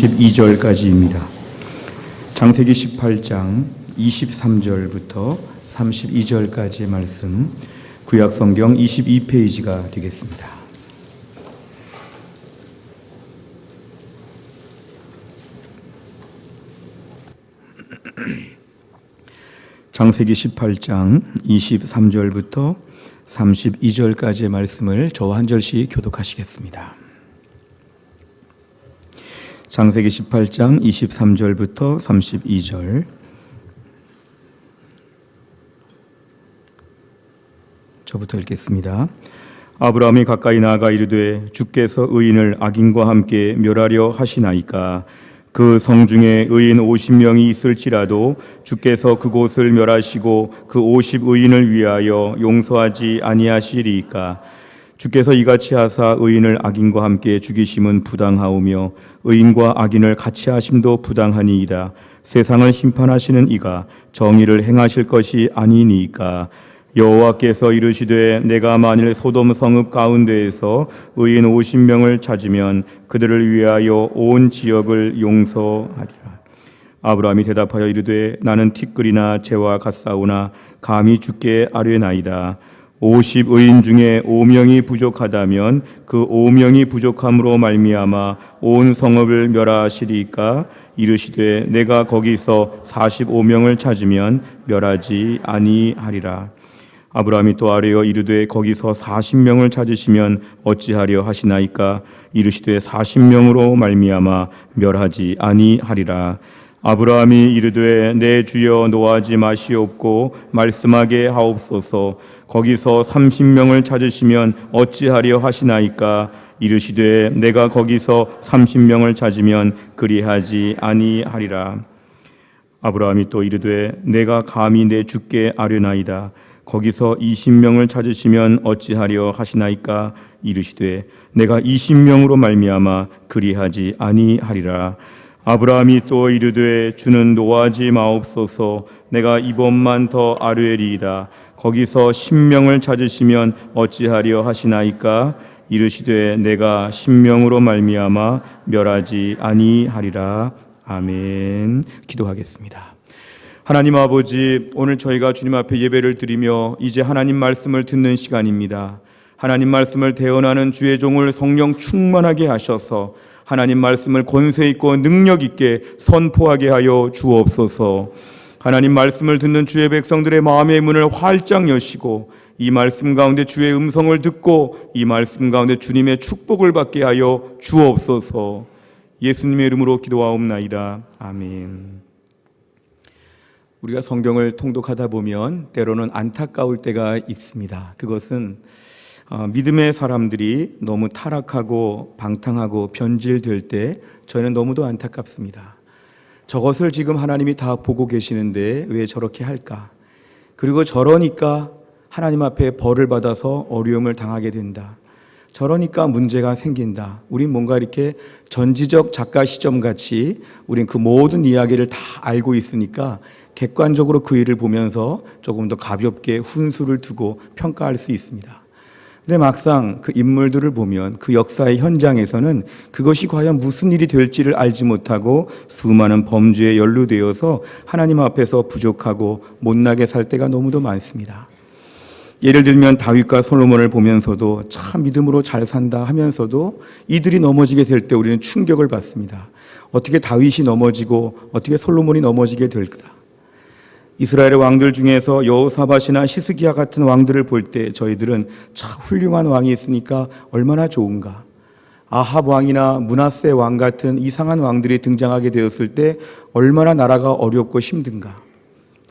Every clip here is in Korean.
32절까지입니다. 창세기 18장 23절부터 32절까지의 말씀, 구약성경 22페이지가 되겠습니다. 창세기 18장 23절부터 32절까지의 말씀을 저와 한 절씩 교독하시겠습니다. 창세기 18장 23절부터 32절. 저부터 읽겠습니다. 아브라함이 가까이 나아가 이르되 주께서 의인을 악인과 함께 멸하려 하시나이까. 그 성중에 의인 50명이 있을지라도 주께서 그곳을 멸하시고 그 50의인을 위하여 용서하지 아니하시리이까. 주께서 이같이 하사 의인을 악인과 함께 죽이심은 부당하오며 의인과 악인을 같이 하심도 부당하니이다. 세상을 심판하시는 이가 정의를 행하실 것이 아니니이까. 여호와께서 이르시되 내가 만일 소돔 성읍 가운데에서 의인 50명을 찾으면 그들을 위하여 온 지역을 용서하리라. 아브라함이 대답하여 이르되 나는 티끌이나 재와 같사오나 감히 주께 아뢰나이다. 50의인 중에 5명이 부족하다면 그 5명이 부족함으로 말미암아 온 성읍을 멸하시리까. 이르시되 내가 거기서 45명을 찾으면 멸하지 아니하리라. 아브라함이 또 아뢰어 이르되 거기서 40명을 찾으시면 어찌하려 하시나이까. 이르시되 40명으로 말미암아 멸하지 아니하리라. 아브라함이 이르되 내 주여 노하지 마시옵고 말씀하게 하옵소서. 거기서 30명을 찾으시면 어찌하려 하시나이까. 이르시되 내가 거기서 30명을 찾으면 그리하지 아니하리라. 아브라함이 또 이르되 내가 감히 내 주께 아뢰나이다. 거기서 20명을 찾으시면 어찌하려 하시나이까. 이르시되 내가 20명으로 말미암아 그리하지 아니하리라. 아브라함이 또 이르되 주는 노하지 마옵소서. 내가 이번만 더 아뢰리이다. 거기서 10명을 찾으시면 어찌하려 하시나이까. 이르시되 내가 10명으로 말미암아 멸하지 아니하리라. 아멘. 기도하겠습니다. 하나님 아버지, 오늘 저희가 주님 앞에 예배를 드리며 이제 하나님 말씀을 듣는 시간입니다. 하나님 말씀을 대언하는 주의 종을 성령 충만하게 하셔서 하나님 말씀을 권세 있고 능력 있게 선포하게 하여 주옵소서. 하나님 말씀을 듣는 주의 백성들의 마음의 문을 활짝 여시고 이 말씀 가운데 주의 음성을 듣고 이 말씀 가운데 주님의 축복을 받게 하여 주옵소서. 예수님의 이름으로 기도하옵나이다. 아멘. 우리가 성경을 통독하다 보면 때로는 안타까울 때가 있습니다. 그것은 믿음의 사람들이 너무 타락하고 방탕하고 변질될 때 저희는 너무도 안타깝습니다. 저것을 지금 하나님이 다 보고 계시는데 왜 저렇게 할까? 그리고 저러니까 하나님 앞에 벌을 받아서 어려움을 당하게 된다. 저러니까 문제가 생긴다. 우린 뭔가 이렇게 전지적 작가 시점같이 우린 그 모든 이야기를 다 알고 있으니까 객관적으로 그 일을 보면서 조금 더 가볍게 훈수를 두고 평가할 수 있습니다. 근데 막상 그 인물들을 보면 그 역사의 현장에서는 그것이 과연 무슨 일이 될지를 알지 못하고 수많은 범죄에 연루되어서 하나님 앞에서 부족하고 못나게 살 때가 너무도 많습니다. 예를 들면 다윗과 솔로몬을 보면서도 참 믿음으로 잘 산다 하면서도 이들이 넘어지게 될 때 우리는 충격을 받습니다. 어떻게 다윗이 넘어지고 어떻게 솔로몬이 넘어지게 될까? 이스라엘의 왕들 중에서 여호사밧이나 히스기야 같은 왕들을 볼 때 저희들은 참 훌륭한 왕이 있으니까 얼마나 좋은가. 아합 왕이나 므낫세 왕 같은 이상한 왕들이 등장하게 되었을 때 얼마나 나라가 어렵고 힘든가.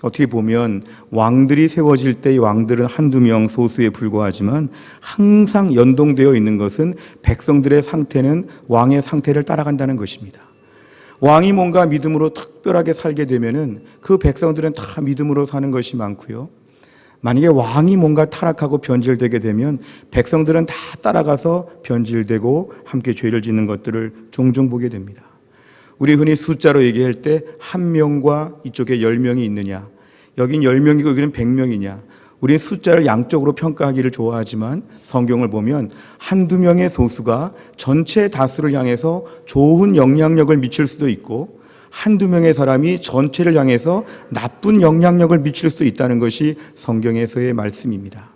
어떻게 보면 왕들이 세워질 때 이 왕들은 한두 명 소수에 불과하지만 항상 연동되어 있는 것은 백성들의 상태는 왕의 상태를 따라간다는 것입니다. 왕이 뭔가 믿음으로 특별하게 살게 되면은 그 백성들은 다 믿음으로 사는 것이 많고요. 만약에 왕이 뭔가 타락하고 변질되게 되면 백성들은 다 따라가서 변질되고 함께 죄를 짓는 것들을 종종 보게 됩니다. 우리 흔히 숫자로 얘기할 때 한 명과 이쪽에 10명이 있느냐, 여긴 10명이고 여기는 100명이냐. 우리는 숫자를 양적으로 평가하기를 좋아하지만 성경을 보면 한두 명의 소수가 전체 다수를 향해서 좋은 영향력을 미칠 수도 있고 한두 명의 사람이 전체를 향해서 나쁜 영향력을 미칠 수도 있다는 것이 성경에서의 말씀입니다.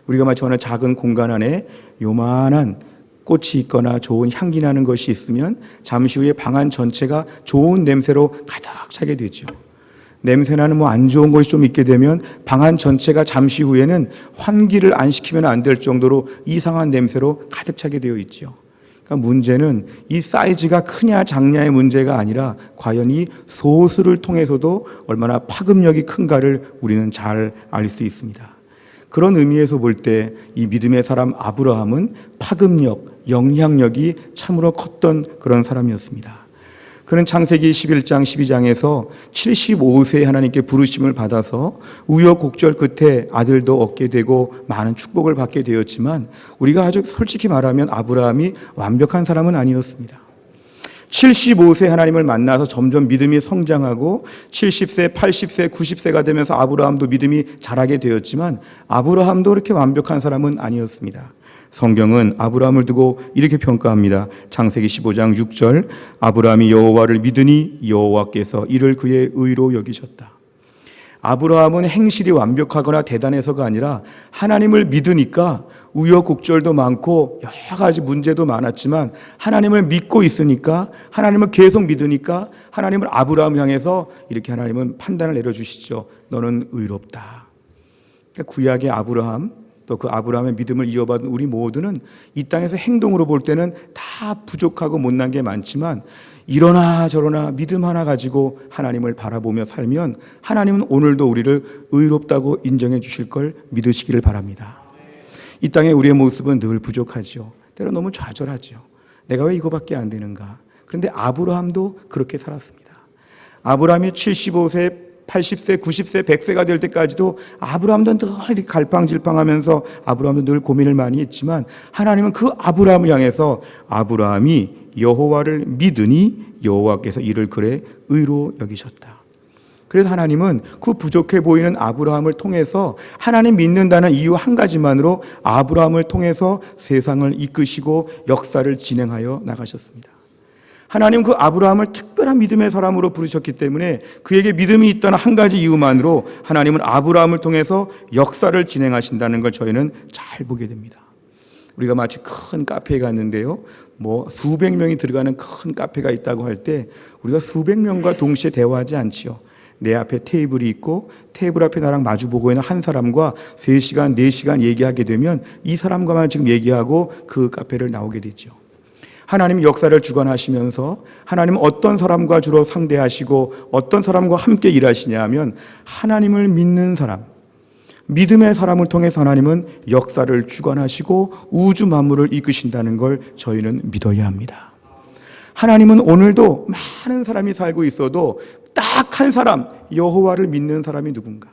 우리가 마치 어느 작은 공간 안에 요만한 꽃이 있거나 좋은 향기 나는 것이 있으면 잠시 후에 방 안 전체가 좋은 냄새로 가득 차게 되죠. 냄새나는 안 좋은 것이 좀 있게 되면 방 안 전체가 잠시 후에는 환기를 안 시키면 안 될 정도로 이상한 냄새로 가득 차게 되어 있죠. 그러니까 문제는 이 사이즈가 크냐 작냐의 문제가 아니라 과연 이 소수를 통해서도 얼마나 파급력이 큰가를 우리는 잘 알 수 있습니다. 그런 의미에서 볼 때 이 믿음의 사람 아브라함은 파급력, 영향력이 참으로 컸던 그런 사람이었습니다. 그는 창세기 11장 12장에서 75세에 하나님께 부르심을 받아서 우여곡절 끝에 아들도 얻게 되고 많은 축복을 받게 되었지만 우리가 아주 솔직히 말하면 아브라함이 완벽한 사람은 아니었습니다. 75세 하나님을 만나서 점점 믿음이 성장하고 70세, 80세, 90세가 되면서 아브라함도 믿음이 자라게 되었지만 아브라함도 그렇게 완벽한 사람은 아니었습니다. 성경은 아브라함을 두고 이렇게 평가합니다. 창세기 15장 6절 아브라함이 여호와를 믿으니 여호와께서 이를 그의 의로 여기셨다. 아브라함은 행실이 완벽하거나 대단해서가 아니라 하나님을 믿으니까 우여곡절도 많고 여러 가지 문제도 많았지만 하나님을 믿고 있으니까 하나님을 계속 믿으니까 하나님을 아브라함 향해서 이렇게 하나님은 판단을 내려주시죠. 너는 의롭다. 그러니까 구약의 아브라함 또 그 아브라함의 믿음을 이어받은 우리 모두는 이 땅에서 행동으로 볼 때는 다 부족하고 못난 게 많지만 이러나 저러나 믿음 하나 가지고 하나님을 바라보며 살면 하나님은 오늘도 우리를 의롭다고 인정해 주실 걸 믿으시기를 바랍니다. 이 땅에 우리의 모습은 늘 부족하죠. 때로 너무 좌절하죠. 내가 왜 이거밖에 안 되는가. 그런데 아브라함도 그렇게 살았습니다. 아브라함이 75세 80세, 90세, 100세가 될 때까지도 아브라함도 늘 이렇게 갈팡질팡하면서 아브라함도 늘 고민을 많이 했지만 하나님은 그 아브라함을 향해서 아브라함이 여호와를 믿으니 여호와께서 이를 그의 의로 여기셨다. 그래서 하나님은 그 부족해 보이는 아브라함을 통해서 하나님 믿는다는 이유 한 가지만으로 아브라함을 통해서 세상을 이끄시고 역사를 진행하여 나가셨습니다. 하나님 그 아브라함을 특별한 믿음의 사람으로 부르셨기 때문에 그에게 믿음이 있다는 한 가지 이유만으로 하나님은 아브라함을 통해서 역사를 진행하신다는 걸 저희는 잘 보게 됩니다. 우리가 마치 큰 카페에 갔는데요. 수백 명이 들어가는 큰 카페가 있다고 할 때 우리가 수백 명과 동시에 대화하지 않지요. 내 앞에 테이블이 있고 테이블 앞에 나랑 마주보고 있는 한 사람과 3시간, 4시간 얘기하게 되면 이 사람과만 지금 얘기하고 그 카페를 나오게 되죠. 하나님이 역사를 주관하시면서 하나님은 어떤 사람과 주로 상대하시고 어떤 사람과 함께 일하시냐 하면 하나님을 믿는 사람, 믿음의 사람을 통해서 하나님은 역사를 주관하시고 우주 만물을 이끄신다는 걸 저희는 믿어야 합니다. 하나님은 오늘도 많은 사람이 살고 있어도 딱 한 사람, 여호와를 믿는 사람이 누군가?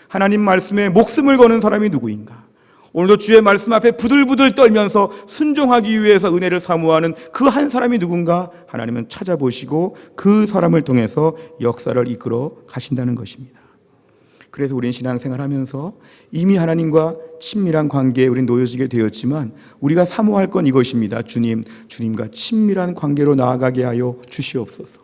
하나님 말씀에 목숨을 거는 사람이 누구인가? 오늘도 주의 말씀 앞에 부들부들 떨면서 순종하기 위해서 은혜를 사모하는 그 한 사람이 누군가 하나님은 찾아보시고 그 사람을 통해서 역사를 이끌어 가신다는 것입니다. 그래서 우리는 신앙생활하면서 이미 하나님과 친밀한 관계에 우린 놓여지게 되었지만 우리가 사모할 건 이것입니다. 주님과 친밀한 관계로 나아가게 하여 주시옵소서.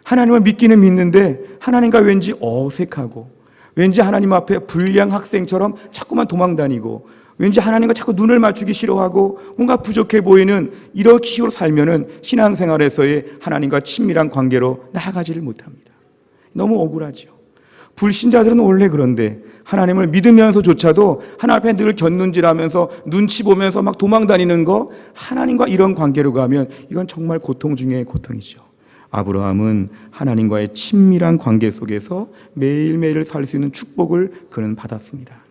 하나님을 믿기는 믿는데 하나님과 왠지 어색하고 왠지 하나님 앞에 불량 학생처럼 자꾸만 도망다니고 왠지 하나님과 자꾸 눈을 맞추기 싫어하고 뭔가 부족해 보이는 이런 식으로 살면은 신앙생활에서의 하나님과 친밀한 관계로 나아가지를 못합니다. 너무 억울하죠. 불신자들은 원래 그런데 하나님을 믿으면서조차도 하나님 앞에 늘 곁눈질하면서 눈치 보면서 막 도망다니는 거 하나님과 이런 관계로 가면 이건 정말 고통 중에 고통이죠. 아브라함은 하나님과의 친밀한 관계 속에서 매일매일 살 수 있는 축복을 그는 받았습니다.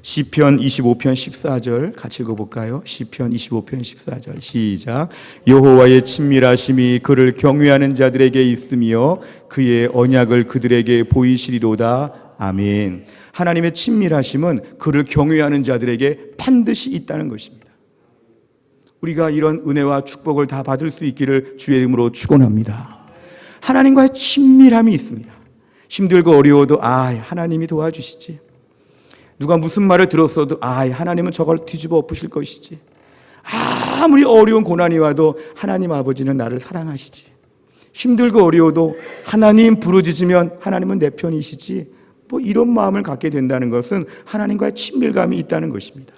시편 25편 14절 같이 읽어볼까요? 시편 25편 14절 시작. 여호와의 친밀하심이 그를 경외하는 자들에게 있으며 그의 언약을 그들에게 보이시리로다. 아멘. 하나님의 친밀하심은 그를 경외하는 자들에게 반드시 있다는 것입니다. 우리가 이런 은혜와 축복을 다 받을 수 있기를 주의 이름으로 축원합니다. 하나님과의 친밀함이 있습니다. 힘들고 어려워도 하나님이 도와주시지. 누가 무슨 말을 들었어도 하나님은 저걸 뒤집어 엎으실 것이지. 아무리 어려운 고난이 와도 하나님 아버지는 나를 사랑하시지. 힘들고 어려워도 하나님 부르짖으면 하나님은 내 편이시지. 이런 마음을 갖게 된다는 것은 하나님과의 친밀감이 있다는 것입니다.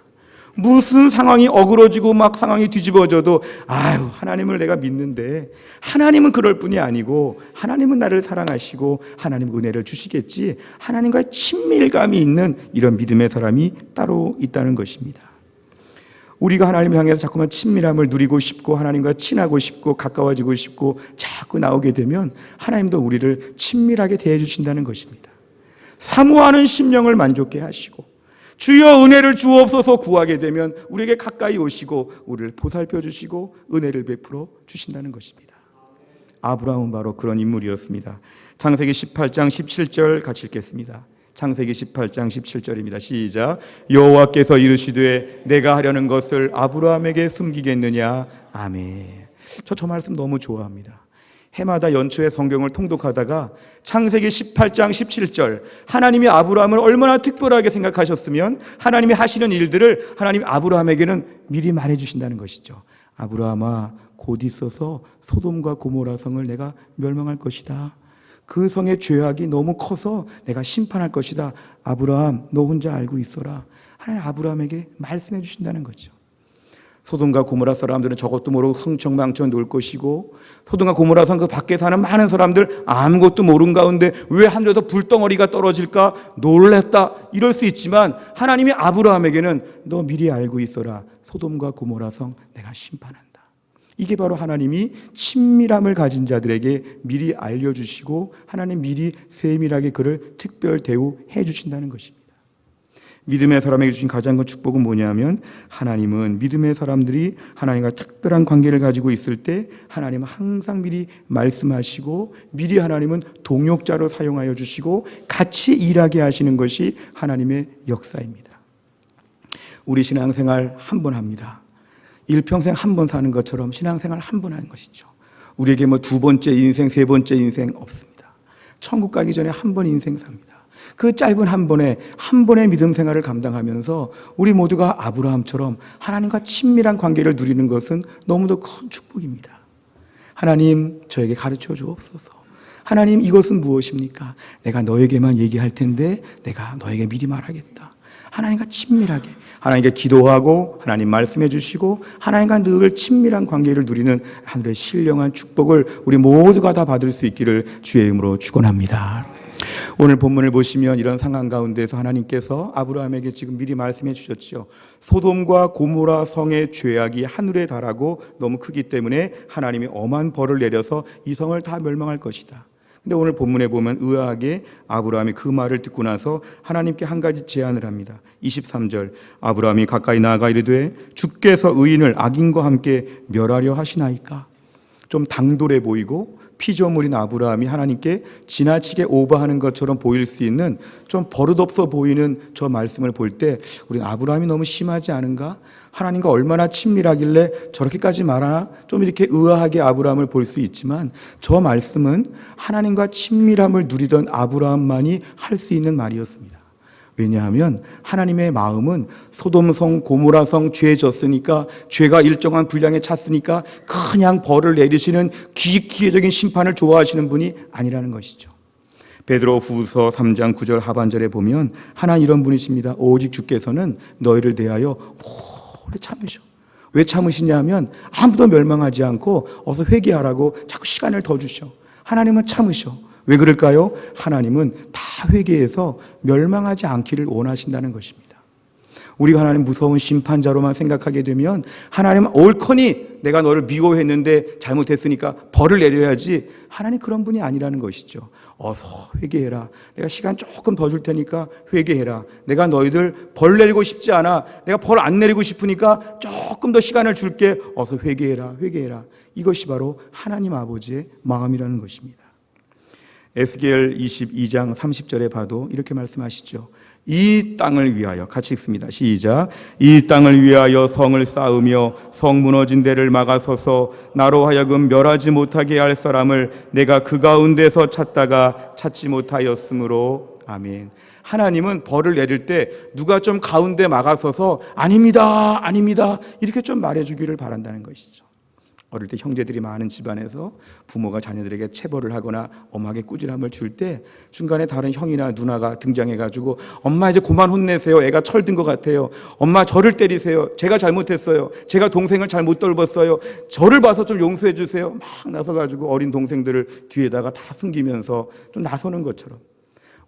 무슨 상황이 어그러지고 막 상황이 뒤집어져도 하나님을 내가 믿는데 하나님은 그럴 뿐이 아니고 하나님은 나를 사랑하시고 하나님 은혜를 주시겠지. 하나님과의 친밀감이 있는 이런 믿음의 사람이 따로 있다는 것입니다. 우리가 하나님을 향해서 자꾸만 친밀함을 누리고 싶고 하나님과 친하고 싶고 가까워지고 싶고 자꾸 나오게 되면 하나님도 우리를 친밀하게 대해 주신다는 것입니다. 사모하는 심령을 만족케 하시고 주여 은혜를 주옵소서 구하게 되면 우리에게 가까이 오시고 우리를 보살펴 주시고 은혜를 베풀어 주신다는 것입니다. 아브라함은 바로 그런 인물이었습니다. 창세기 18장 17절 같이 읽겠습니다. 창세기 18장 17절입니다. 시작. 여호와께서 이르시되 내가 하려는 것을 아브라함에게 숨기겠느냐. 아멘. 저 말씀 너무 좋아합니다. 해마다 연초에 성경을 통독하다가 창세기 18장 17절 하나님이 아브라함을 얼마나 특별하게 생각하셨으면 하나님이 하시는 일들을 하나님이 아브라함에게는 미리 말해주신다는 것이죠. 아브라함아 곧 있어서 소돔과 고모라 성을 내가 멸망할 것이다. 그 성의 죄악이 너무 커서 내가 심판할 것이다. 아브라함 너 혼자 알고 있어라. 하나님 아브라함에게 말씀해 주신다는 거죠. 소돔과 고모라 사람들은 저것도 모르고 흥청망청 놀 것이고 소돔과 고모라 성 그 밖에 사는 많은 사람들 아무것도 모르는 가운데 왜 하늘에서 불덩어리가 떨어질까 놀랬다 이럴 수 있지만 하나님이 아브라함에게는 너 미리 알고 있어라. 소돔과 고모라 성 내가 심판한다. 이게 바로 하나님이 친밀함을 가진 자들에게 미리 알려주시고 하나님 미리 세밀하게 그를 특별 대우해 주신다는 것입니다. 믿음의 사람에게 주신 가장 큰 축복은 뭐냐면 하나님은 믿음의 사람들이 하나님과 특별한 관계를 가지고 있을 때 하나님은 항상 미리 말씀하시고 미리 하나님은 동역자로 사용하여 주시고 같이 일하게 하시는 것이 하나님의 역사입니다. 우리 신앙생활 한 번 합니다. 일평생 한 번 사는 것처럼 신앙생활 한 번 하는 것이죠. 우리에게 두 번째 인생, 세 번째 인생 없습니다. 천국 가기 전에 한 번 인생 삽니다. 그 짧은 한 번의 믿음 생활을 감당하면서 우리 모두가 아브라함처럼 하나님과 친밀한 관계를 누리는 것은 너무도 큰 축복입니다. 하나님 저에게 가르쳐 주옵소서. 하나님 이것은 무엇입니까? 내가 너에게만 얘기할 텐데 내가 너에게 미리 말하겠다. 하나님과 친밀하게 하나님께 기도하고 하나님 말씀해 주시고 하나님과 늘 친밀한 관계를 누리는 하늘의 신령한 축복을 우리 모두가 다 받을 수 있기를 주의 이름으로 축원합니다. 오늘 본문을 보시면 이런 상황 가운데서 하나님께서 아브라함에게 지금 미리 말씀해 주셨죠. 소돔과 고모라 성의 죄악이 하늘에 달하고 너무 크기 때문에 하나님이 엄한 벌을 내려서 이 성을 다 멸망할 것이다. 근데 오늘 본문에 보면 의아하게 아브라함이 그 말을 듣고 나서 하나님께 한 가지 제안을 합니다. 23절 아브라함이 가까이 나아가 이르되 주께서 의인을 악인과 함께 멸하려 하시나이까. 좀 당돌해 보이고 피조물인 아브라함이 하나님께 지나치게 오버하는 것처럼 보일 수 있는 좀 버릇없어 보이는 저 말씀을 볼 때 우리는 아브라함이 너무 심하지 않은가? 하나님과 얼마나 친밀하길래 저렇게까지 말하나? 좀 이렇게 의아하게 아브라함을 볼 수 있지만 저 말씀은 하나님과 친밀함을 누리던 아브라함만이 할 수 있는 말이었습니다. 왜냐하면 하나님의 마음은 소돔성 고모라성 죄 졌으니까 죄가 일정한 분량에 찼으니까 그냥 벌을 내리시는 기계적인 심판을 좋아하시는 분이 아니라는 것이죠. 베드로 후서 3장 9절 하반절에 보면 하나님 이런 분이십니다. 오직 주께서는 너희를 대하여 오래 참으셔. 왜 참으시냐 하면 아무도 멸망하지 않고 어서 회개하라고 자꾸 시간을 더 주셔. 하나님은 참으셔. 왜 그럴까요? 하나님은 다 회개해서 멸망하지 않기를 원하신다는 것입니다. 우리가 하나님 무서운 심판자로만 생각하게 되면 하나님은 옳거니 내가 너를 미워했는데 잘못했으니까 벌을 내려야지. 하나님 그런 분이 아니라는 것이죠. 어서 회개해라. 내가 시간 조금 더 줄 테니까 회개해라. 내가 너희들 벌 내리고 싶지 않아. 내가 벌 안 내리고 싶으니까 조금 더 시간을 줄게. 어서 회개해라. 회개해라. 이것이 바로 하나님 아버지의 마음이라는 것입니다. 에스겔 22장 30절에 봐도 이렇게 말씀하시죠. 이 땅을 위하여 같이 읽습니다. 시작. 이 땅을 위하여 성을 쌓으며 성 무너진 데를 막아서서 나로 하여금 멸하지 못하게 할 사람을 내가 그 가운데서 찾다가 찾지 못하였으므로 아멘. 하나님은 벌을 내릴 때 누가 좀 가운데 막아서서 아닙니다, 아닙니다 이렇게 좀 말해주기를 바란다는 것이죠. 어릴 때 형제들이 많은 집안에서 부모가 자녀들에게 체벌을 하거나 엄하게 꾸지람을 줄 때 중간에 다른 형이나 누나가 등장해가지고 엄마 이제 그만 혼내세요. 애가 철든 것 같아요. 엄마 저를 때리세요. 제가 잘못했어요. 제가 동생을 잘못 돌봤어요. 저를 봐서 좀 용서해 주세요. 막 나서가지고 어린 동생들을 뒤에다가 다 숨기면서 좀 나서는 것처럼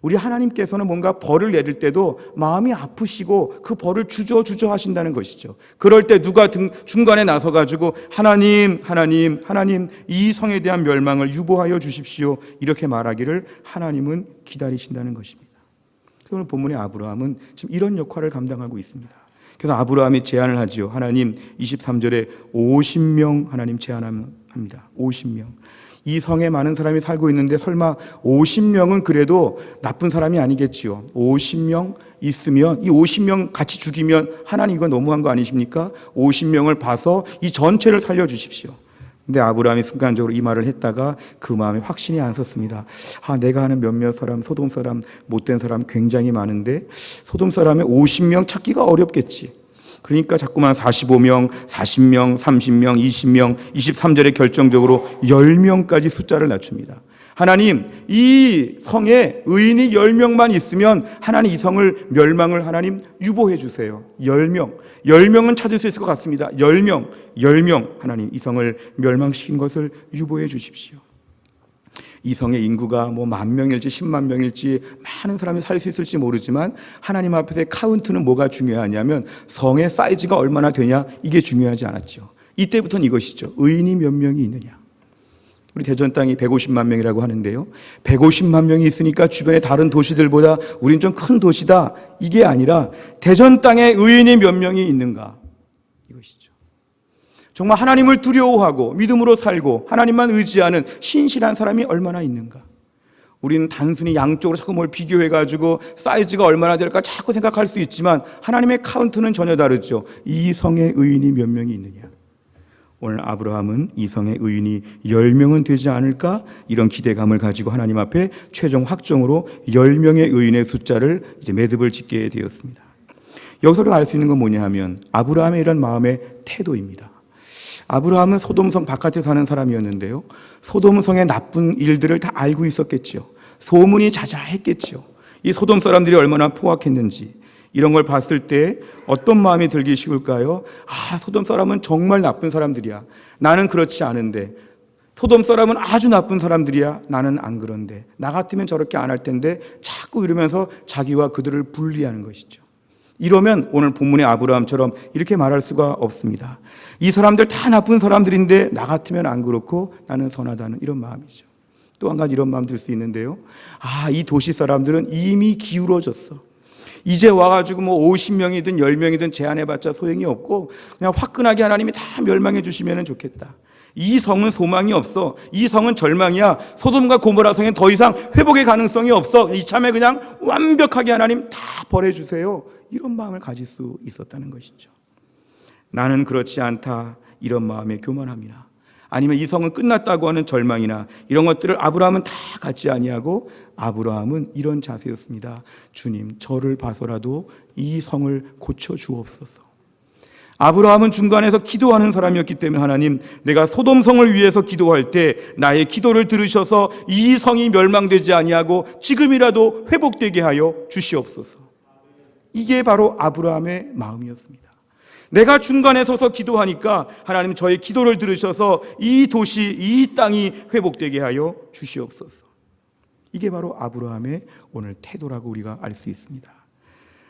우리 하나님께서는 뭔가 벌을 내릴 때도 마음이 아프시고 그 벌을 주저주저 하신다는 것이죠. 그럴 때 누가 중간에 나서가지고 하나님 이 성에 대한 멸망을 유보하여 주십시오 이렇게 말하기를 하나님은 기다리신다는 것입니다. 오늘 본문의 아브라함은 지금 이런 역할을 감당하고 있습니다. 그래서 아브라함이 제안을 하지요. 하나님 23절에 50명 하나님 제안합니다. 50명. 이 성에 많은 사람이 살고 있는데 설마 50명은 그래도 나쁜 사람이 아니겠지요. 50명 있으면 이 50명 같이 죽이면 하나님 이거 너무한 거 아니십니까? 50명을 봐서 이 전체를 살려주십시오. 근데 아브라함이 순간적으로 이 말을 했다가 그 마음에 확신이 안 섰습니다. 내가 아는 몇몇 사람, 소돔 사람, 못된 사람 굉장히 많은데 소돔 사람의 50명 찾기가 어렵겠지. 그러니까 자꾸만 45명, 40명, 30명, 20명, 23절에 결정적으로 10명까지 숫자를 낮춥니다. 하나님, 이 성에 의인이 10명만 있으면 하나님 이 성을 멸망을 하나님 유보해 주세요. 10명. 10명은 찾을 수 있을 것 같습니다. 10명. 하나님 이 성을 멸망시킨 것을 유보해 주십시오. 이 성의 인구가 10,000명일지 10만 명일지 많은 사람이 살 수 있을지 모르지만 하나님 앞에서의 카운트는 뭐가 중요하냐면 성의 사이즈가 얼마나 되냐 이게 중요하지 않았죠. 이때부터는 이것이죠. 의인이 몇 명이 있느냐. 우리 대전 땅이 150만 명이라고 하는데요. 150만 명이 있으니까 주변의 다른 도시들보다 우린 좀 큰 도시다. 이게 아니라 대전 땅에 의인이 몇 명이 있는가 이것이죠. 정말 하나님을 두려워하고 믿음으로 살고 하나님만 의지하는 신실한 사람이 얼마나 있는가. 우리는 단순히 양쪽으로 자꾸 뭘 비교해가지고 사이즈가 얼마나 될까 자꾸 생각할 수 있지만 하나님의 카운트는 전혀 다르죠. 이 성에 의인이 몇 명이 있느냐. 오늘 아브라함은 이 성의 의인이 10명은 되지 않을까 이런 기대감을 가지고 하나님 앞에 최종 확정으로 10명의 의인의 숫자를 이제 매듭을 짓게 되었습니다. 여기서 알 수 있는 건 뭐냐 하면 아브라함의 이런 마음의 태도입니다. 아브라함은 소돔성 바깥에 사는 사람이었는데요. 소돔성의 나쁜 일들을 다 알고 있었겠지요. 소문이 자자했겠지요. 이 소돔 사람들이 얼마나 포악했는지 이런 걸 봤을 때 어떤 마음이 들기 쉬울까요? 소돔 사람은 정말 나쁜 사람들이야. 나는 그렇지 않은데. 소돔 사람은 아주 나쁜 사람들이야. 나는 안 그런데. 나 같으면 저렇게 안 할 텐데 자꾸 이러면서 자기와 그들을 분리하는 것이죠. 이러면 오늘 본문의 아브라함처럼 이렇게 말할 수가 없습니다. 이 사람들 다 나쁜 사람들인데 나 같으면 안 그렇고 나는 선하다는 이런 마음이죠. 또 한 가지 이런 마음 들 수 있는데요. 이 도시 사람들은 이미 기울어졌어. 이제 와가지고 50명이든 10명이든 제안해봤자 소용이 없고 그냥 화끈하게 하나님이 다 멸망해 주시면 좋겠다. 이 성은 소망이 없어. 이 성은 절망이야. 소돔과 고모라 성엔 더 이상 회복의 가능성이 없어. 이참에 그냥 완벽하게 하나님 다 벌해주세요. 이런 마음을 가질 수 있었다는 것이죠. 나는 그렇지 않다. 이런 마음에 교만함이나 아니면 이 성은 끝났다고 하는 절망이나 이런 것들을 아브라함은 다 갖지 아니하고 아브라함은 이런 자세였습니다. 주님, 저를 봐서라도 이 성을 고쳐 주옵소서. 아브라함은 중간에서 기도하는 사람이었기 때문에 하나님, 내가 소돔성을 위해서 기도할 때 나의 기도를 들으셔서 이 성이 멸망되지 아니하고 지금이라도 회복되게 하여 주시옵소서. 이게 바로 아브라함의 마음이었습니다. 내가 중간에 서서 기도하니까 하나님 저의 기도를 들으셔서 이 도시, 이 땅이 회복되게 하여 주시옵소서. 이게 바로 아브라함의 오늘 태도라고 우리가 알 수 있습니다.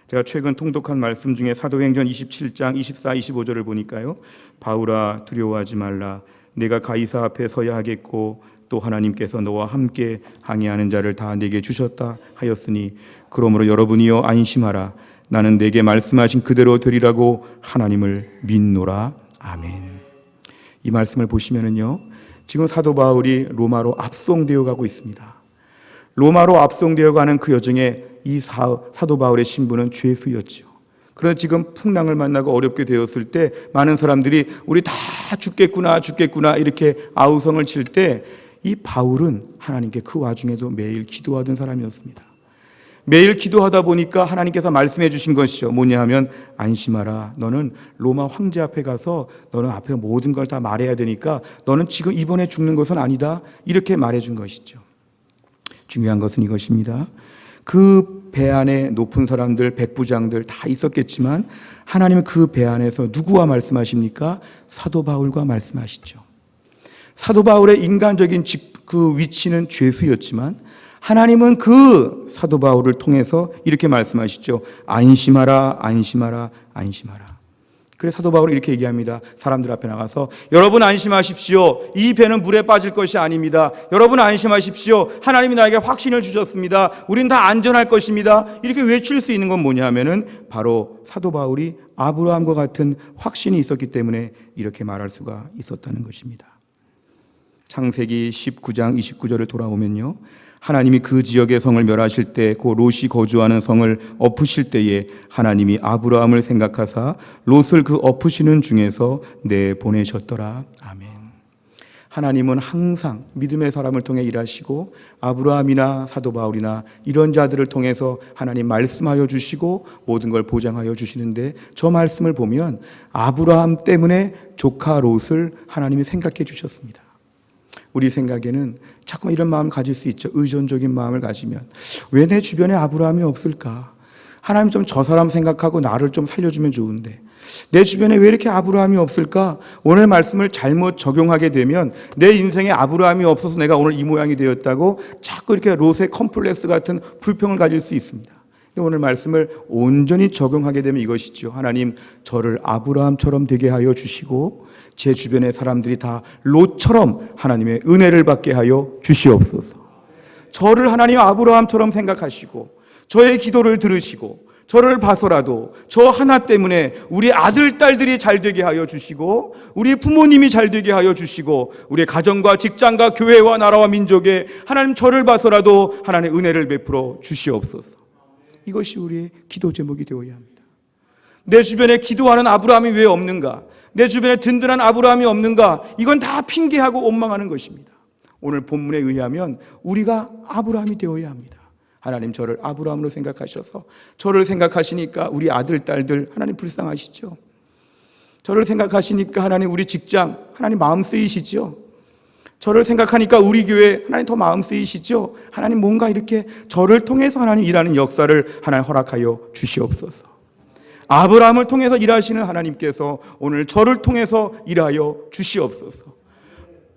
제가 최근 통독한 말씀 중에 사도행전 27장 24, 25절을 보니까요. 바울아 두려워하지 말라. 내가 가이사 앞에 서야 하겠고 또 하나님께서 너와 함께 항해하는 자를 다 내게 주셨다 하였으니 그러므로 여러분이여 안심하라. 나는 내게 말씀하신 그대로 되리라고 하나님을 믿노라. 아멘. 이 말씀을 보시면은요. 지금 사도 바울이 로마로 압송되어 가고 있습니다. 로마로 압송되어 가는 그 여정에 이 사도 바울의 신분은 죄수였죠. 그래서 지금 풍랑을 만나고 어렵게 되었을 때 많은 사람들이 우리 다 죽겠구나 이렇게 아우성을 칠 때 이 바울은 하나님께 그 와중에도 매일 기도하던 사람이었습니다. 매일 기도하다 보니까 하나님께서 말씀해 주신 것이요. 뭐냐 하면 안심하라. 너는 로마 황제 앞에 가서 너는 앞에 모든 걸 다 말해야 되니까 너는 지금 이번에 죽는 것은 아니다. 이렇게 말해 준 것이죠. 중요한 것은 이것입니다. 그 배 안에 높은 사람들, 백부장들 다 있었겠지만 하나님은 그 배 안에서 누구와 말씀하십니까? 사도 바울과 말씀하시죠. 사도 바울의 인간적인 그 위치는 죄수였지만 하나님은 그 사도 바울을 통해서 이렇게 말씀하시죠. 안심하라, 안심하라, 안심하라. 그래서 사도 바울은 이렇게 얘기합니다. 사람들 앞에 나가서 여러분 안심하십시오. 이 배는 물에 빠질 것이 아닙니다. 여러분 안심하십시오. 하나님이 나에게 확신을 주셨습니다. 우린 다 안전할 것입니다. 이렇게 외칠 수 있는 건 뭐냐 하면은 바로 사도 바울이 아브라함과 같은 확신이 있었기 때문에 이렇게 말할 수가 있었다는 것입니다. 창세기 19장 29절을 돌아오면요. 하나님이 그 지역의 성을 멸하실 때 그 롯이 거주하는 성을 엎으실 때에 하나님이 아브라함을 생각하사 롯을 그 엎으시는 중에서 내보내셨더라. 아멘. 하나님은 항상 믿음의 사람을 통해 일하시고 아브라함이나 사도 바울이나 이런 자들을 통해서 하나님 말씀하여 주시고 모든 걸 보장하여 주시는데 저 말씀을 보면 아브라함 때문에 조카 롯을 하나님이 생각해 주셨습니다. 우리 생각에는 자꾸만 이런 마음을 가질 수 있죠. 의존적인 마음을 가지면 왜 내 주변에 아브라함이 없을까? 하나님 좀 저 사람 생각하고 나를 좀 살려주면 좋은데 내 주변에 왜 이렇게 아브라함이 없을까? 오늘 말씀을 잘못 적용하게 되면 내 인생에 아브라함이 없어서 내가 오늘 이 모양이 되었다고 자꾸 이렇게 롯의 컴플렉스 같은 불평을 가질 수 있습니다. 근데 오늘 말씀을 온전히 적용하게 되면 이것이죠. 하나님 저를 아브라함처럼 되게 하여 주시고 제 주변의 사람들이 다 롯처럼 하나님의 은혜를 받게 하여 주시옵소서. 저를 하나님 아브라함처럼 생각하시고 저의 기도를 들으시고 저를 봐서라도 저 하나 때문에 우리 아들, 딸들이 잘 되게 하여 주시고 우리 부모님이 잘 되게 하여 주시고 우리 가정과 직장과 교회와 나라와 민족에 하나님 저를 봐서라도 하나님의 은혜를 베풀어 주시옵소서. 이것이 우리의 기도 제목이 되어야 합니다. 내 주변에 기도하는 아브라함이 왜 없는가? 내 주변에 든든한 아브라함이 없는가? 이건 다 핑계하고 원망하는 것입니다. 오늘 본문에 의하면 우리가 아브라함이 되어야 합니다. 하나님 저를 아브라함으로 생각하셔서 저를 생각하시니까 우리 아들, 딸들 하나님 불쌍하시죠. 저를 생각하시니까 하나님 우리 직장 하나님 마음 쓰이시죠. 저를 생각하니까 우리 교회 하나님 더 마음 쓰이시죠. 하나님 뭔가 이렇게 저를 통해서 하나님 일하는 역사를 하나님 허락하여 주시옵소서. 아브라함을 통해서 일하시는 하나님께서 오늘 저를 통해서 일하여 주시옵소서.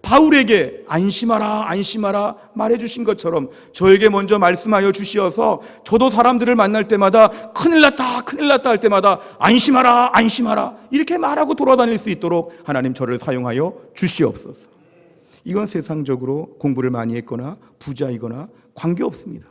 바울에게 안심하라 안심하라 말해주신 것처럼 저에게 먼저 말씀하여 주시어서 저도 사람들을 만날 때마다 큰일 났다 큰일 났다 할 때마다 안심하라 안심하라 이렇게 말하고 돌아다닐 수 있도록 하나님 저를 사용하여 주시옵소서. 이건 세상적으로 공부를 많이 했거나 부자이거나 관계없습니다.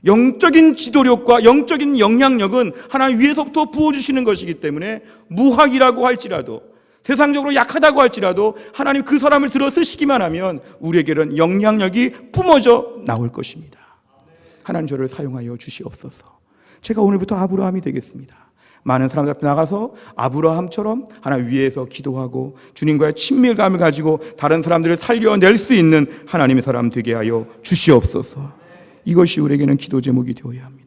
영적인 지도력과 영적인 영향력은 하나님 위에서부터 부어주시는 것이기 때문에 무학이라고 할지라도 세상적으로 약하다고 할지라도 하나님 그 사람을 들어 쓰시기만 하면 우리에게는 영향력이 뿜어져 나올 것입니다. 하나님 저를 사용하여 주시옵소서. 제가 오늘부터 아브라함이 되겠습니다. 많은 사람들 앞에 나가서 아브라함처럼 하나님 위에서 기도하고 주님과의 친밀감을 가지고 다른 사람들을 살려낼 수 있는 하나님의 사람 되게 하여 주시옵소서. 이것이 우리에게는 기도 제목이 되어야 합니다.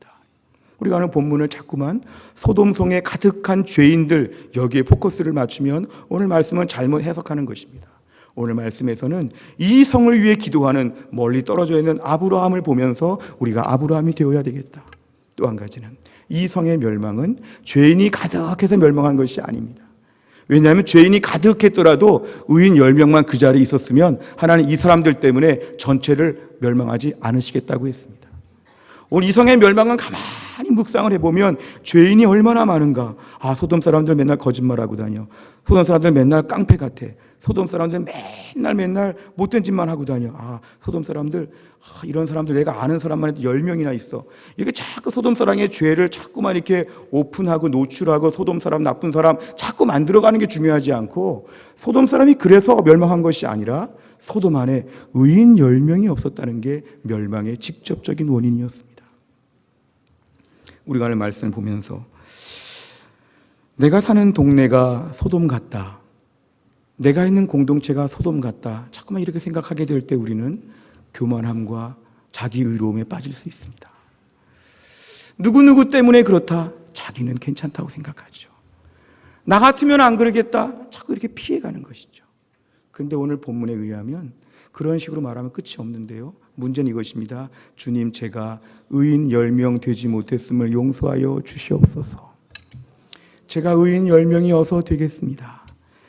우리가 오늘 본문을 자꾸만 소돔성에 가득한 죄인들 여기에 포커스를 맞추면 오늘 말씀은 잘못 해석하는 것입니다. 오늘 말씀에서는 이 성을 위해 기도하는 멀리 떨어져 있는 아브라함을 보면서 우리가 아브라함이 되어야 되겠다. 또 한 가지는 이 성의 멸망은 죄인이 가득해서 멸망한 것이 아닙니다. 왜냐하면 죄인이 가득했더라도 의인 10명만 그 자리에 있었으면 하나님 이 사람들 때문에 전체를 멸망하지 않으시겠다고 했습니다. 오늘 이 성의 멸망은 가만히 묵상을 해보면 죄인이 얼마나 많은가. 소돔 사람들 맨날 거짓말하고 다녀. 소돔 사람들 맨날 깡패 같아. 소돔 사람들 맨날 못된 짓만 하고 다녀. 소돔 사람들 이런 사람들 내가 아는 사람만 해도 10명이나 있어. 이렇게 자꾸 소돔 사람의 죄를 자꾸만 이렇게 오픈하고 노출하고 소돔 사람 나쁜 사람 자꾸 만들어가는 게 중요하지 않고 소돔 사람이 그래서 멸망한 것이 아니라 소돔 안에 의인 10명이 없었다는 게 멸망의 직접적인 원인이었습니다. 우리가 오늘 말씀을 보면서 내가 사는 동네가 소돔 같다. 내가 있는 공동체가 소돔 같다. 자꾸만 이렇게 생각하게 될 때 우리는 교만함과 자기 의로움에 빠질 수 있습니다. 누구누구 때문에 그렇다. 자기는 괜찮다고 생각하죠. 나 같으면 안 그러겠다. 자꾸 이렇게 피해가는 것이죠. 그런데 오늘 본문에 의하면 그런 식으로 말하면 끝이 없는데요. 문제는 이것입니다. 주님, 제가 의인 10명 되지 못했음을 용서하여 주시옵소서. 제가 의인 10명이어서 되겠습니다.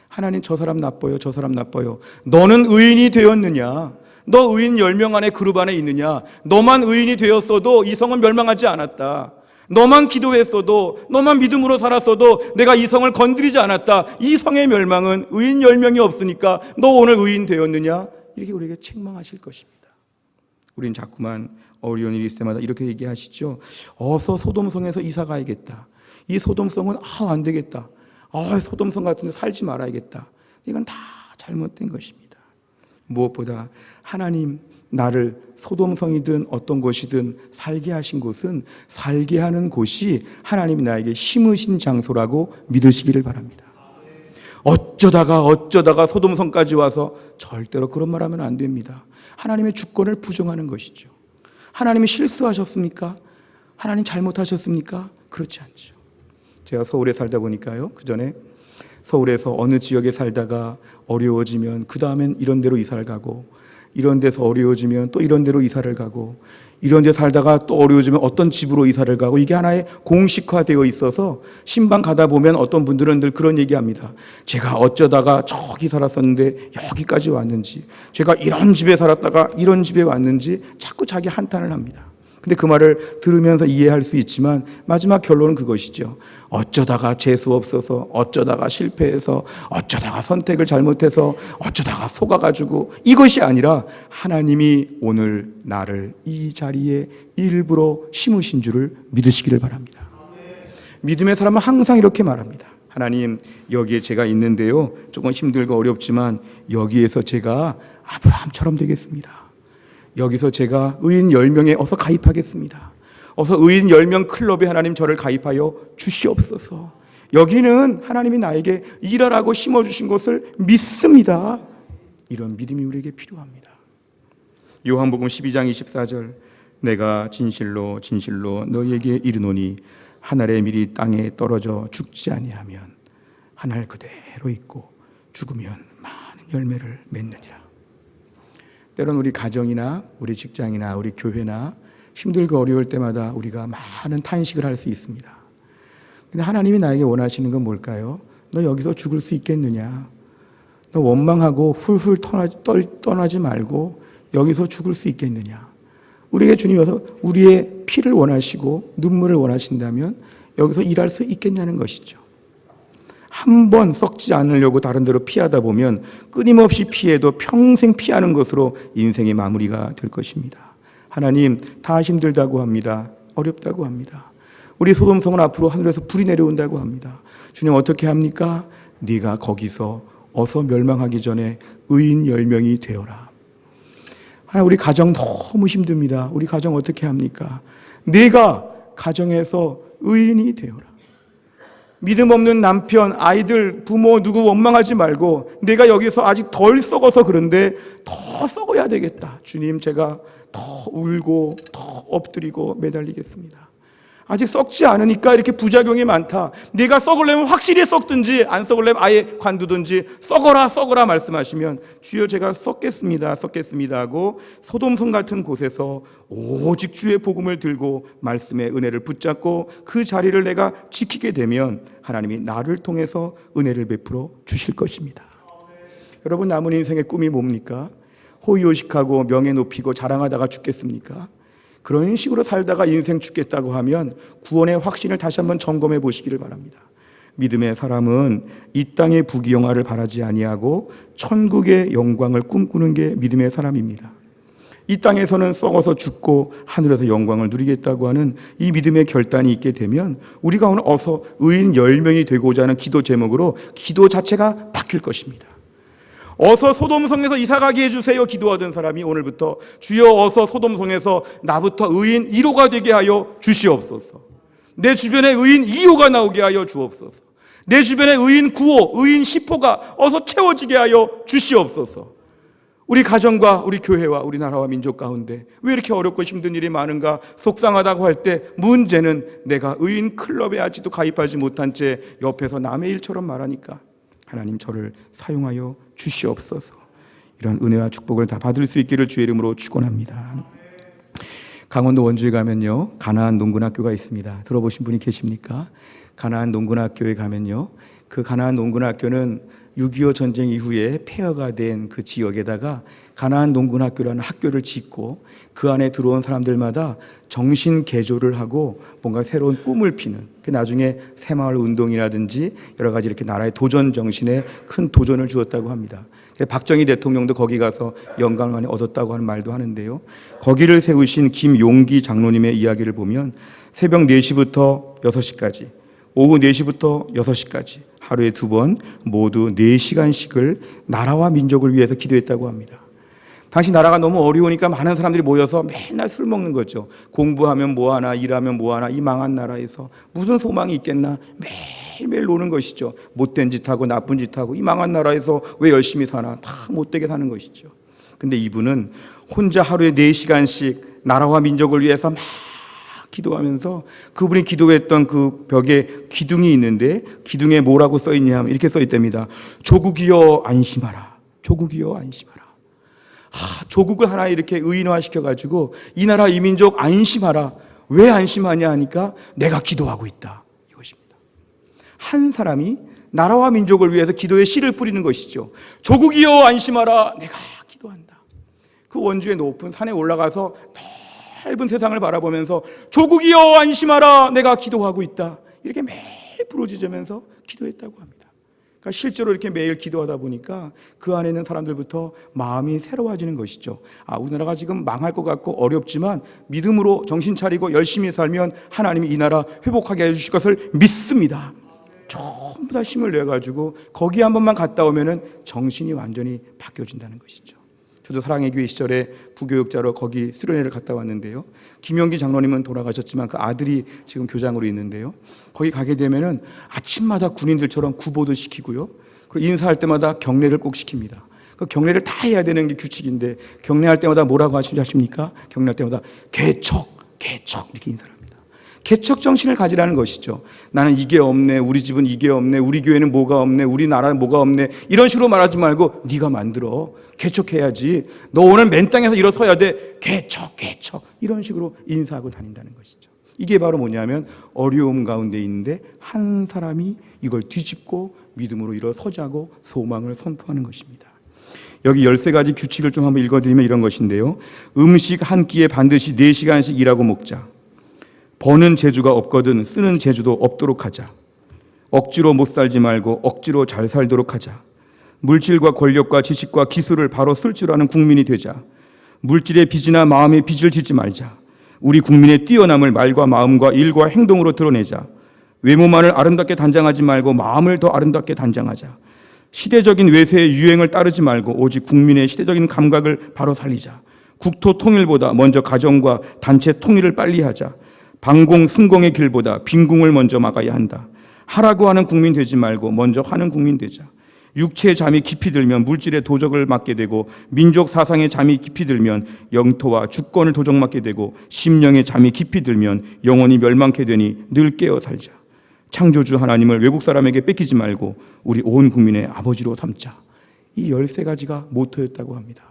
하나님, 저 사람 나빠요. 저 사람 나빠요. 너는 의인이 되었느냐? 너 의인 10명 안에 그룹 안에 있느냐? 너만 의인이 되었어도 이 성은 멸망하지 않았다. 너만 기도했어도, 너만 믿음으로 살았어도 내가 이 성을 건드리지 않았다. 이 성의 멸망은 의인 10명이 없으니까 너 오늘 의인 되었느냐? 이렇게 우리에게 책망하실 것입니다. 우린 자꾸만 어려운 일이 있을 때마다 이렇게 얘기하시죠. 어서 소돔성에서 이사 가야겠다. 이 소돔성은 안 되겠다. 소돔성 같은 데 살지 말아야겠다. 이건 다 잘못된 것입니다. 무엇보다 하나님, 나를 소돔성이든 어떤 곳이든 살게 하신 곳은, 살게 하는 곳이 하나님이 나에게 심으신 장소라고 믿으시기를 바랍니다. 어쩌다가 소돔성까지 와서, 절대로 그런 말하면 안 됩니다. 하나님의 주권을 부정하는 것이죠. 하나님이 실수하셨습니까? 하나님 잘못하셨습니까? 그렇지 않죠. 제가 서울에 살다 보니까요, 그 전에 서울에서 어느 지역에 살다가 어려워지면 그 다음엔 이런 데로 이사를 가고, 이런 데서 어려워지면 또 이런 데로 이사를 가고, 이런 데 살다가 또 어려워지면 어떤 집으로 이사를 가고, 이게 하나의 공식화되어 있어서 신방 가다 보면 어떤 분들은 늘 그런 얘기합니다. 제가 어쩌다가 저기 살았었는데 여기까지 왔는지, 제가 이런 집에 살았다가 이런 집에 왔는지 자꾸 자기 한탄을 합니다. 근데 그 말을 들으면서 이해할 수 있지만 마지막 결론은 그것이죠. 어쩌다가 재수 없어서, 어쩌다가 실패해서, 어쩌다가 선택을 잘못해서, 어쩌다가 속아가지고, 이것이 아니라 하나님이 오늘 나를 이 자리에 일부러 심으신 줄을 믿으시기를 바랍니다. 믿음의 사람은 항상 이렇게 말합니다. 하나님, 여기에 제가 있는데요, 조금 힘들고 어렵지만 여기에서 제가 아브라함처럼 되겠습니다. 여기서 제가 의인 10명에 어서 가입하겠습니다. 어서 의인 10명 클럽에 하나님 저를 가입하여 주시옵소서. 여기는 하나님이 나에게 일하라고 심어주신 것을 믿습니다. 이런 믿음이 우리에게 필요합니다. 요한복음 12장 24절, 내가 진실로 너희에게 이르노니 하늘의 밀이 땅에 떨어져 죽지 아니하면 하늘 그대로 있고 죽으면 많은 열매를 맺느니라. 때론 우리 가정이나 우리 직장이나 우리 교회나 힘들고 어려울 때마다 우리가 많은 탄식을 할 수 있습니다. 근데 하나님이 나에게 원하시는 건 뭘까요? 너 여기서 죽을 수 있겠느냐? 너 원망하고 훌훌 떠나지 말고 여기서 죽을 수 있겠느냐? 우리에게 주님이 와서 우리의 피를 원하시고 눈물을 원하신다면 여기서 일할 수 있겠냐는 것이죠. 한 번 썩지 않으려고 다른 데로 피하다 보면 끊임없이 피해도 평생 피하는 것으로 인생의 마무리가 될 것입니다. 하나님, 다 힘들다고 합니다. 어렵다고 합니다. 우리 소돔성은 앞으로 하늘에서 불이 내려온다고 합니다. 주님, 어떻게 합니까? 네가 거기서 어서 멸망하기 전에 의인 10명이 되어라. 우리 가정 너무 힘듭니다. 우리 가정 어떻게 합니까? 네가 가정에서 의인이 되어라. 믿음 없는 남편, 아이들, 부모 누구 원망하지 말고 내가 여기서 아직 덜 썩어서 그런데 더 썩어야 되겠다. 주님, 제가 더 울고 더 엎드리고 매달리겠습니다. 아직 썩지 않으니까 이렇게 부작용이 많다. 네가 썩으려면 확실히 썩든지 안 썩으려면 아예 관두든지 썩어라 말씀하시면 주여 제가 썩겠습니다 하고 소돔성 같은 곳에서 오직 주의 복음을 들고 말씀의 은혜를 붙잡고 그 자리를 내가 지키게 되면 하나님이 나를 통해서 은혜를 베풀어 주실 것입니다. 여러분, 남은 인생의 꿈이 뭡니까? 호의호식하고 명예 높이고 자랑하다가 죽겠습니까? 그런 식으로 살다가 인생 죽겠다고 하면 구원의 확신을 다시 한번 점검해 보시기를 바랍니다. 믿음의 사람은 이 땅의 부귀영화를 바라지 아니하고 천국의 영광을 꿈꾸는 게 믿음의 사람입니다. 이 땅에서는 썩어서 죽고 하늘에서 영광을 누리겠다고 하는 이 믿음의 결단이 있게 되면 우리가 오늘 어서 의인 10명이 되고자 하는 기도 제목으로 기도 자체가 바뀔 것입니다. 어서 소돔성에서 이사가게 해주세요 기도하던 사람이 오늘부터 주여 어서 소돔성에서 나부터 의인 1호가 되게 하여 주시옵소서. 내 주변에 의인 2호가 나오게 하여 주옵소서. 내 주변에 의인 9호, 의인 10호가 어서 채워지게 하여 주시옵소서. 우리 가정과 우리 교회와 우리 나라와 민족 가운데 왜 이렇게 어렵고 힘든 일이 많은가 속상하다고 할 때 문제는 내가 의인 클럽에 아직도 가입하지 못한 채 옆에서 남의 일처럼 말하니까 하나님 저를 사용하여 주시옵소서. 이런 은혜와 축복을 다 받을 수 있기를 주의 이름으로 축원합니다. 강원도 원주에 가면요, 가나안 농군학교가 있습니다. 들어보신 분이 계십니까? 가나안 농군학교에 가면요, 그 가나안 농군학교는 6.25 전쟁 이후에 폐허가 된 그 지역에다가 가나안 농군학교라는 학교를 짓고 그 안에 들어온 사람들마다 정신 개조를 하고 뭔가 새로운 꿈을 피는, 나중에 새마을 운동이라든지 여러 가지 이렇게 나라의 도전 정신에 큰 도전을 주었다고 합니다. 박정희 대통령도 거기 가서 영감을 많이 얻었다고 하는 말도 하는데요. 거기를 세우신 김용기 장로님의 이야기를 보면 새벽 4시부터 6시까지, 오후 4시부터 6시까지 하루에 2번 모두 4시간씩을 나라와 민족을 위해서 기도했다고 합니다. 당시 나라가 너무 어려우니까 많은 사람들이 모여서 맨날 술 먹는 거죠. 공부하면 뭐하나, 일하면 뭐하나, 이 망한 나라에서 무슨 소망이 있겠나, 매일매일 노는 것이죠. 못된 짓하고 나쁜 짓하고 이 망한 나라에서 왜 열심히 사나, 다 못되게 사는 것이죠. 근데 이분은 혼자 하루에 4시간씩 나라와 민족을 위해서 막 기도하면서 그분이 기도했던 그 벽에 기둥이 있는데 기둥에 뭐라고 써있냐 하면 이렇게 써있답니다. 조국이여 안심하라. 조국이여 안심하라. 조국을 하나 이렇게 의인화시켜가지고 이 나라 이 민족 안심하라. 왜 안심하냐 하니까 내가 기도하고 있다, 이것입니다. 한 사람이 나라와 민족을 위해서 기도의 씨를 뿌리는 것이죠. 조국이여 안심하라. 내가 기도한다. 그 원주의 높은 산에 올라가서 넓은 세상을 바라보면서 조국이여 안심하라. 내가 기도하고 있다. 이렇게 매일 부르짖으면서 기도했다고 합니다. 그러니까 실제로 이렇게 매일 기도하다 보니까 그 안에 있는 사람들부터 마음이 새로워지는 것이죠. 우리나라가 지금 망할 것 같고 어렵지만 믿음으로 정신 차리고 열심히 살면 하나님이 이 나라 회복하게 해주실 것을 믿습니다. 전부 다 힘을 내가지고 거기 한 번만 갔다 오면은 정신이 완전히 바뀌어진다는 것이죠. 저도 사랑의 교회 시절에 부교육자로 거기 수련회를 갔다 왔는데요. 김용기 장로님은 돌아가셨지만 그 아들이 지금 교장으로 있는데요. 거기 가게 되면은 아침마다 군인들처럼 구보도 시키고요. 그리고 인사할 때마다 경례를 꼭 시킵니다. 그 경례를 다 해야 되는 게 규칙인데 경례할 때마다 뭐라고 하십니까? 경례할 때마다 개척 이렇게 인사를 합니다. 개척 정신을 가지라는 것이죠. 나는 이게 없네, 우리 집은 이게 없네, 우리 교회는 뭐가 없네, 우리 나라는 뭐가 없네, 이런 식으로 말하지 말고 네가 만들어, 개척해야지, 너 오늘 맨 땅에서 일어서야 돼, 개척 이런 식으로 인사하고 다닌다는 것이죠. 이게 바로 뭐냐면 어려움 가운데 있는데 한 사람이 이걸 뒤집고 믿음으로 일어서자고 소망을 선포하는 것입니다. 여기 13가지 규칙을 좀 한번 읽어드리면 이런 것인데요. 음식 한 끼에 반드시 4시간씩 일하고 먹자. 버는 재주가 없거든 쓰는 재주도 없도록 하자. 억지로 못 살지 말고 억지로 잘 살도록 하자. 물질과 권력과 지식과 기술을 바로 쓸 줄 아는 국민이 되자. 물질의 빚이나 마음의 빚을 지지 말자. 우리 국민의 뛰어남을 말과 마음과 일과 행동으로 드러내자. 외모만을 아름답게 단장하지 말고 마음을 더 아름답게 단장하자. 시대적인 외세의 유행을 따르지 말고 오직 국민의 시대적인 감각을 바로 살리자. 국토 통일보다 먼저 가정과 단체 통일을 빨리 하자. 방공 승공의 길보다 빈궁을 먼저 막아야 한다. 하라고 하는 국민 되지 말고 먼저 하는 국민 되자. 육체의 잠이 깊이 들면 물질의 도적을 맞게 되고 민족 사상의 잠이 깊이 들면 영토와 주권을 도적맞게 되고 심령의 잠이 깊이 들면 영혼이 멸망케 되니 늘 깨어 살자. 창조주 하나님을 외국 사람에게 뺏기지 말고 우리 온 국민의 아버지로 삼자. 이 13가지가 모토였다고 합니다.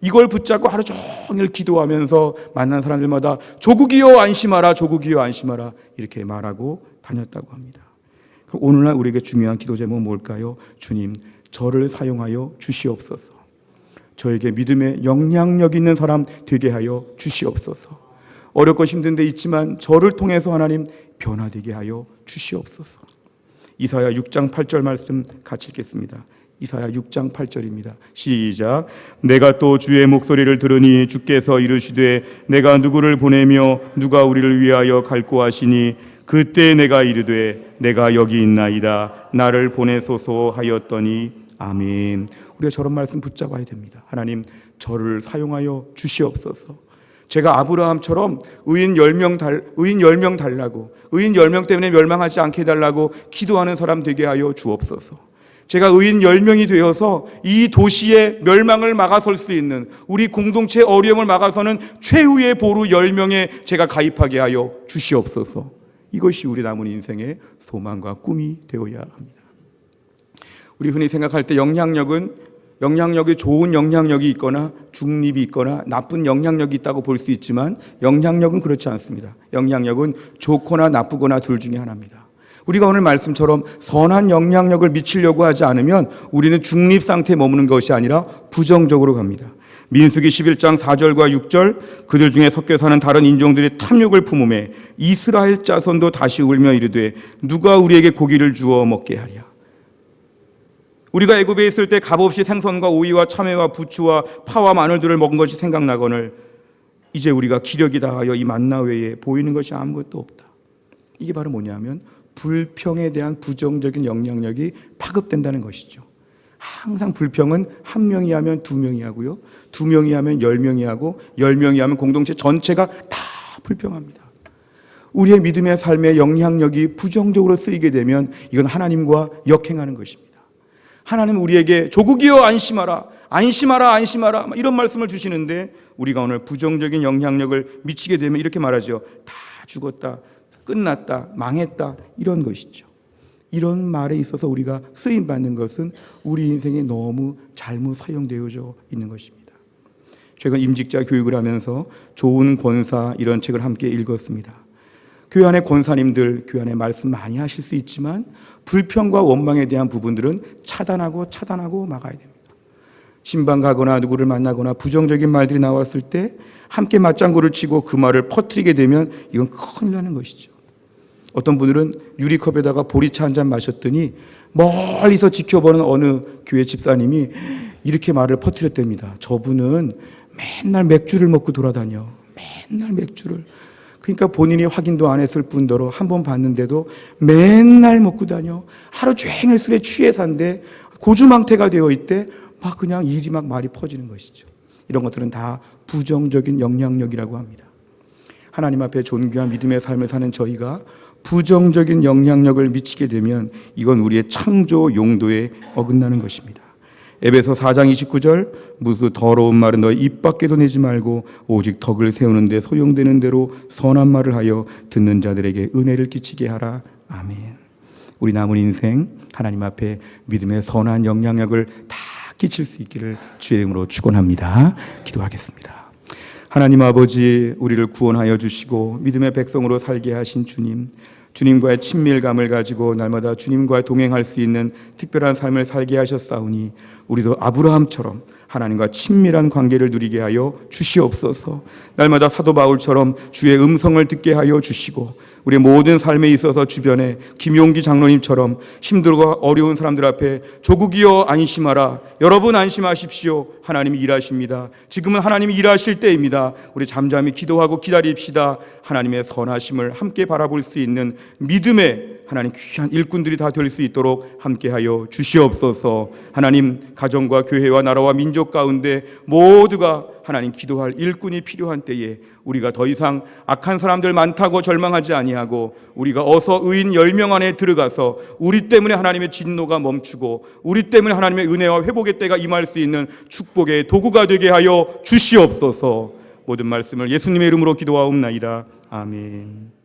이걸 붙잡고 하루 종일 기도하면서 만난 사람들마다 조국이여 안심하라, 조국이여 안심하라 이렇게 말하고 다녔다고 합니다. 오늘날 우리에게 중요한 기도 제목은 뭘까요? 주님, 저를 사용하여 주시옵소서. 저에게 믿음의 영향력 있는 사람 되게 하여 주시옵소서. 어렵고 힘든 데 있지만 저를 통해서 하나님 변화되게 하여 주시옵소서. 이사야 6장 8절 말씀 같이 읽겠습니다. 이사야 6장 8절입니다. 시작. 내가 또 주의 목소리를 들으니 주께서 이르시되 내가 누구를 보내며 누가 우리를 위하여 갈고 하시니 그때 내가 이르되 내가 여기 있나이다 나를 보내소서 하였더니 아멘. 우리가 저런 말씀 붙잡아야 됩니다. 하나님 저를 사용하여 주시옵소서. 제가 아브라함처럼 의인 10명 달라고, 의인 10명 때문에 멸망하지 않게 해달라고 기도하는 사람 되게 하여 주옵소서. 제가 의인 10명이 되어서 이 도시의 멸망을 막아설 수 있는, 우리 공동체 어려움을 막아서는 최후의 보루 10명에 제가 가입하게 하여 주시옵소서. 이것이 우리 남은 인생의 소망과 꿈이 되어야 합니다. 우리 흔히 생각할 때 영향력이 좋은 영향력이 있거나 중립이 있거나 나쁜 영향력이 있다고 볼 수 있지만, 영향력은 그렇지 않습니다. 영향력은 좋거나 나쁘거나 둘 중에 하나입니다. 우리가 오늘 말씀처럼 선한 영향력을 미치려고 하지 않으면 우리는 중립 상태에 머무는 것이 아니라 부정적으로 갑니다. 민수기 11장 4절과 6절, 그들 중에 섞여 사는 다른 인종들이 탐욕을 품음에 이스라엘 자손도 다시 울며 이르되 누가 우리에게 고기를 주어 먹게 하랴. 우리가 애굽에 있을 때 값없이 생선과 오이와 참외와 부추와 파와 마늘들을 먹은 것이 생각나거늘 이제 우리가 기력이 다하여 이 만나 외에 보이는 것이 아무것도 없다. 이게 바로 뭐냐면 불평에 대한 부정적인 영향력이 파급된다는 것이죠. 항상 불평은 한 명이 하면 두 명이 하고요, 두 명이 하면 10명이 하고 10명이 하면 공동체 전체가 다 불평합니다. 우리의 믿음의 삶의 영향력이 부정적으로 쓰이게 되면 이건 하나님과 역행하는 것입니다. 하나님은 우리에게 조국이여 안심하라, 안심하라, 안심하라 이런 말씀을 주시는데, 우리가 오늘 부정적인 영향력을 미치게 되면 이렇게 말하죠. 다 죽었다, 끝났다, 망했다, 이런 것이죠. 이런 말에 있어서 우리가 쓰임받는 것은 우리 인생에 너무 잘못 사용되어져 있는 것입니다. 최근 임직자 교육을 하면서 좋은 권사 이런 책을 함께 읽었습니다. 교회 안에 권사님들, 교회 안에 말씀 많이 하실 수 있지만 불평과 원망에 대한 부분들은 차단하고 막아야 됩니다. 신방 가거나 누구를 만나거나 부정적인 말들이 나왔을 때 함께 맞장구를 치고 그 말을 퍼뜨리게 되면 이건 큰일 나는 것이죠. 어떤 분들은 유리컵에다가 보리차 한 잔 마셨더니 멀리서 지켜보는 어느 교회 집사님이 이렇게 말을 퍼뜨렸답니다. 저분은 맨날 맥주를 먹고 돌아다녀. 맨날 맥주를. 그러니까 본인이 확인도 안 했을 뿐더러 한 번 봤는데도 맨날 먹고 다녀. 하루 종일 술에 취해 산데 고주망태가 되어 있대. 막 그냥 일이 막 말이 퍼지는 것이죠. 이런 것들은 다 부정적인 영향력이라고 합니다. 하나님 앞에 존귀한 믿음의 삶을 사는 저희가 부정적인 영향력을 미치게 되면 이건 우리의 창조 용도에 어긋나는 것입니다. 에베소 4장 29절, 무수 더러운 말은 너희 입 밖에도 내지 말고 오직 덕을 세우는 데 소용되는 대로 선한 말을 하여 듣는 자들에게 은혜를 끼치게 하라. 아멘. 우리 남은 인생 하나님 앞에 믿음의 선한 영향력을 다 끼칠 수 있기를 주의 이름으로 축원합니다. 기도하겠습니다. 하나님 아버지, 우리를 구원하여 주시고 믿음의 백성으로 살게 하신 주님, 주님과의 친밀감을 가지고 날마다 주님과 동행할 수 있는 특별한 삶을 살게 하셨사오니 우리도 아브라함처럼 하나님과 친밀한 관계를 누리게 하여 주시옵소서. 날마다 사도 바울처럼 주의 음성을 듣게 하여 주시고 우리의 모든 삶에 있어서 주변에 김용기 장로님처럼 힘들고 어려운 사람들 앞에 조국이여 안심하라, 여러분 안심하십시오, 하나님이 일하십니다, 지금은 하나님이 일하실 때입니다, 우리 잠잠히 기도하고 기다립시다, 하나님의 선하심을 함께 바라볼 수 있는 믿음의 하나님 귀한 일꾼들이 다 될 수 있도록 함께하여 주시옵소서. 하나님, 가정과 교회와 나라와 민족 가운데 모두가 하나님 기도할 일꾼이 필요한 때에 우리가 더 이상 악한 사람들 많다고 절망하지 아니하고 우리가 어서 의인 10명 안에 들어가서 우리 때문에 하나님의 진노가 멈추고 우리 때문에 하나님의 은혜와 회복의 때가 임할 수 있는 축복의 도구가 되게 하여 주시옵소서. 모든 말씀을 예수님의 이름으로 기도하옵나이다. 아멘.